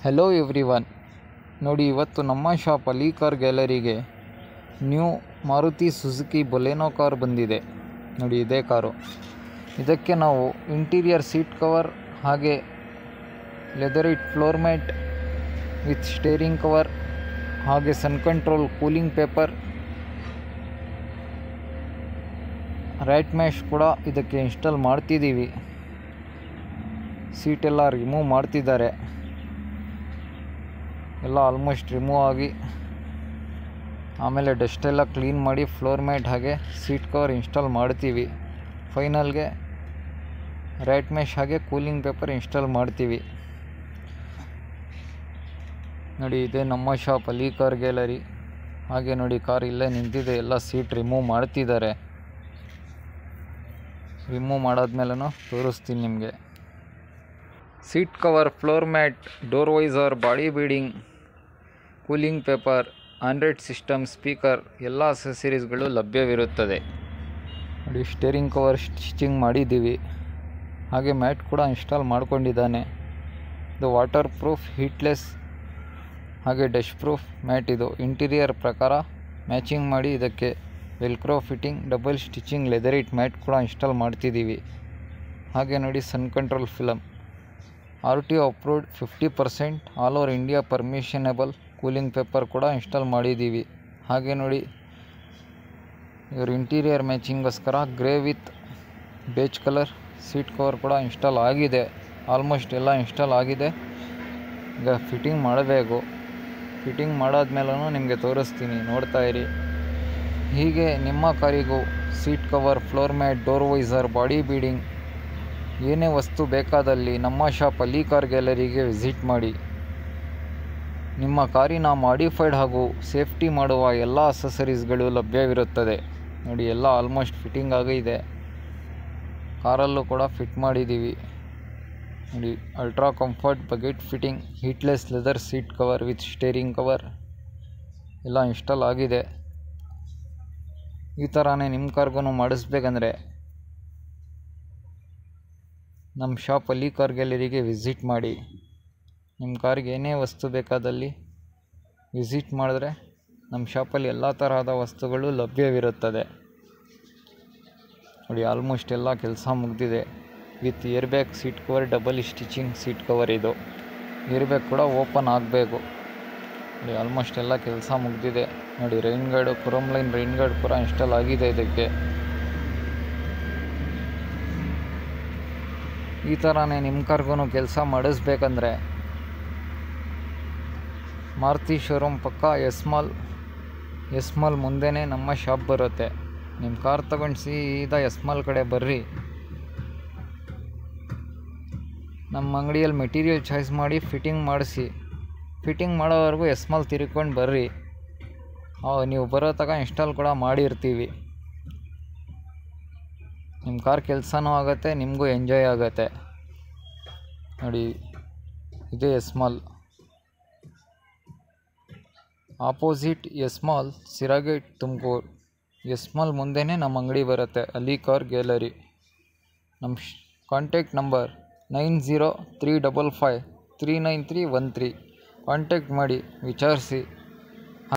Hello everyone. ನೋಡಿ, ಇವತ್ತು ನಮ್ಮ ಶಾಪ್ ಅಲಿ ಕಾರ್ ಗ್ಯಾಲರಿಗೆ new Maruti Suzuki Baleno car ಬಂದಿದೆ. ನೋಡಿ, ಇದೇ ಕಾರು. ಇದಕ್ಕೆ ನಾವು ಇಂಟೀರಿಯರ್ ಸೀಟ್ ಕವರ್ ಹಾಗೆ leatherette floor mat with steering cover ಹಾಗೆ sun control cooling paper right mesh ಕೂಡ ಇದಕ್ಕೆ ಇನ್ಸ್ಟಾಲ್ ಮಾಡ್ತಿದ್ದೀವಿ. ಸೀಟೆಲ್ಲ ರಿಮೂವ್ ಮಾಡ್ತಿದ್ದಾರೆ. ಎಲ್ಲ ಆಲ್ಮೋಸ್ಟ್ ರಿಮೂವ್ ಆಗಿ ಆಮೇಲೆ ಡಸ್ಟೆಲ್ಲ ಕ್ಲೀನ್ ಮಾಡಿ ಫ್ಲೋರ್ ಮ್ಯಾಟ್ ಹಾಗೆ ಸೀಟ್ ಕವರ್ ಇನ್ಸ್ಟಾಲ್ ಮಾಡ್ತೀವಿ. ಫೈನಲ್ಗೆ ರೈಟ್ ಮ್ಯಾಶ್ ಹಾಗೆ ಕೂಲಿಂಗ್ ಪೇಪರ್ ಇನ್ಸ್ಟಾಲ್ ಮಾಡ್ತೀವಿ. ನೋಡಿ, ಇದೇ ನಮ್ಮ ಶಾಪ್ ಅಲಿ ಕಾರ್ ಗ್ಯಾಲರಿ. ಹಾಗೆ ನೋಡಿ, ಕಾರ್ ಇಲ್ಲೇ ನಿಂತಿದೆ. ಎಲ್ಲ ಸೀಟ್ ರಿಮೂವ್ ಮಾಡ್ತಿದ್ದಾರೆ. ರಿಮೂವ್ ಮಾಡಾದ್ಮೇಲೂ ತೋರಿಸ್ತೀನಿ ನಿಮಗೆ. Seat cover, floor mat, door visor, body beading, cooling paper, Android system, speaker ಎಲ್ಲ ಅಸೆಸರೀಸ್ಗಳು ಲಭ್ಯವಿರುತ್ತದೆ. ನೋಡಿ, ಸ್ಟೇರಿಂಗ್ ಕವರ್ ಸ್ಟಿಚಿಂಗ್ ಮಾಡಿದ್ದೀವಿ. ಹಾಗೆ ಮ್ಯಾಟ್ ಕೂಡ ಇನ್ಸ್ಟಾಲ್ ಮಾಡ್ಕೊಂಡಿದ್ದಾನೆ. ಇದು ವಾಟರ್ ಪ್ರೂಫ್, ಹೀಟ್ಲೆಸ್ ಹಾಗೆ ಡಸ್ಟ್ ಪ್ರೂಫ್ ಮ್ಯಾಟ್. ಇದು ಇಂಟೀರಿಯರ್ ಪ್ರಕಾರ ಮ್ಯಾಚಿಂಗ್ ಮಾಡಿ ಇದಕ್ಕೆ Velcro fitting, double stitching leatherette mat ಕೂಡ ಇನ್ಸ್ಟಾಲ್ ಮಾಡ್ತಿದ್ದೀವಿ. ಹಾಗೆ ನೋಡಿ, sun control film, RTO approved 50%, all over India permissionable cooling paper ಕೂಡ ಇನ್ಸ್ಟಾಲ್ ಮಾಡಿದ್ದೀವಿ. ಹಾಗೆ ನೋಡಿ, ಇವ್ರ ಇಂಟೀರಿಯರ್ ಮ್ಯಾಚಿಂಗೋಸ್ಕರ grey with beige colour seat cover ಕೂಡ ಇನ್ಸ್ಟಾಲ್ ಆಗಿದೆ. ಆಲ್ಮೋಸ್ಟ್ ಎಲ್ಲ ಇನ್ಸ್ಟಾಲ್ ಆಗಿದೆ. ಈಗ ಫಿಟ್ಟಿಂಗ್ ಮಾಡಬೇಕು. ಫಿಟ್ಟಿಂಗ್ ಮಾಡಾದ್ಮೇಲೂ ನಿಮಗೆ ತೋರಿಸ್ತೀನಿ, ನೋಡ್ತಾ ಇರಿ. ಹೀಗೆ ನಿಮ್ಮ ಕಾರಿಗೂ seat cover, floor mat, door visor, body beading ಏನೇ ವಸ್ತು ಬೇಕಾದಲ್ಲಿ ನಮ್ಮ ಶಾಪ್ ಅಲಿ ಕಾರ್ ಗ್ಯಾಲರಿಗೆ ವಿಸಿಟ್ ಮಾಡಿ. ನಿಮ್ಮ ಕಾರಿನ ಮಾಡಿಫೈಡ್ ಹಾಗೂ ಸೇಫ್ಟಿ ಮಾಡುವ ಎಲ್ಲ ಅಸೆಸರೀಸ್ಗಳು ಲಭ್ಯವಿರುತ್ತದೆ. ನೋಡಿ, ಎಲ್ಲ ಆಲ್ಮೋಸ್ಟ್ ಫಿಟ್ಟಿಂಗ್ ಆಗಿದೆ. ಕಾರಲ್ಲೂ ಕೂಡ ಫಿಟ್ ಮಾಡಿದ್ದೀವಿ. ನೋಡಿ, ultra comfort bucket fitting, heatless leather seat cover with steering cover ಎಲ್ಲ ಇನ್ಸ್ಟಾಲ್ ಆಗಿದೆ. ಈ ಥರನೇ ನಿಮ್ಮ ಕಾರ್ಗೂ ಮಾಡಿಸ್ಬೇಕಂದ್ರೆ ನಮ್ಮ ಶಾಪ್ ಅಲಿ ಕಾರ್ ಗ್ಯಾಲರಿಗೆ ವಿಸಿಟ್ ಮಾಡಿ. ನಿಮ್ಮ ಕಾರ್ಗೆ ಏನೇ ವಸ್ತು ಬೇಕಾದಲ್ಲಿ ವಿಸಿಟ್ ಮಾಡಿದ್ರೆ ನಮ್ಮ ಶಾಪಲ್ಲಿ ಎಲ್ಲ ತರಹದ ವಸ್ತುಗಳು ಲಭ್ಯವಿರುತ್ತದೆ. ನೋಡಿ, ಆಲ್ಮೋಸ್ಟ್ ಎಲ್ಲ ಕೆಲಸ ಮುಗಿದಿದೆ. With air bag seat cover, double stitching seat cover. ಇದು ಏರ್ ಬ್ಯಾಗ್ ಕೂಡ ಓಪನ್ ಆಗಬೇಕು. ನೋಡಿ, ಆಲ್ಮೋಸ್ಟ್ ಎಲ್ಲ ಕೆಲಸ ಮುಗಿದಿದೆ. ನೋಡಿ, rain guard, chrome line rain guard ಕೂಡ ಇನ್ಸ್ಟಾಲ್ ಆಗಿದೆ ಇದಕ್ಕೆ. ಈ ಥರನೇ ನಿಮ್ಮ ಕಾರ್ಗೂ ಕೆಲಸ ಮಾಡಿಸ್ಬೇಕಂದ್ರೆ ಮಾರುತಿ ಶೋರೂಮ್ ಪಕ್ಕ ಎಸ್ ಮಾಲ್ ಮುಂದೆನೇ ನಮ್ಮ ಶಾಪ್ ಬರುತ್ತೆ. ನಿಮ್ಮ ಕಾರ್ ತಗೊಂಡು ಸೀದಾ ಎಸ್ ಮಾಲ್ ಕಡೆ ಬರ್ರಿ. ನಮ್ಮ ಅಂಗಡಿಯಲ್ಲಿ ಮೆಟೀರಿಯಲ್ ಚಾಯ್ಸ್ ಮಾಡಿ ಫಿಟ್ಟಿಂಗ್ ಮಾಡಿಸಿ. ಫಿಟ್ಟಿಂಗ್ ಮಾಡೋವರೆಗೂ ಎಸ್ ಮಾಲ್ ತಿರ್ಕೊಂಡು ಬರ್ರಿ. ನೀವು ಬರೋ ತನಕ ಇನ್ಸ್ಟಾಲ್ ಕೂಡ ಮಾಡಿರ್ತೀವಿ. ನಿಮ್ಮ ಕಾರ್ ಕೆಲಸನೂ ಆಗುತ್ತೆ, ನಿಮಗೂ ಎಂಜಾಯ್ ಆಗುತ್ತೆ. ನೋಡಿ, ಇದೇ S mall. Opposite S mall, Sira gate, Tumakuru. S mall ಮುಂದೆನೇ ನಮ್ಮ ಅಂಗಡಿ ಬರುತ್ತೆ, ಅಲಿ ಕಾರ್ ಗ್ಯಾಲರಿ. ನಮ್ಮ ಕಾಂಟ್ಯಾಕ್ಟ್ ನಂಬರ್ 9035539313. ಕಾಂಟ್ಯಾಕ್ಟ್ ಮಾಡಿ, ವಿಚಾರಿಸಿ.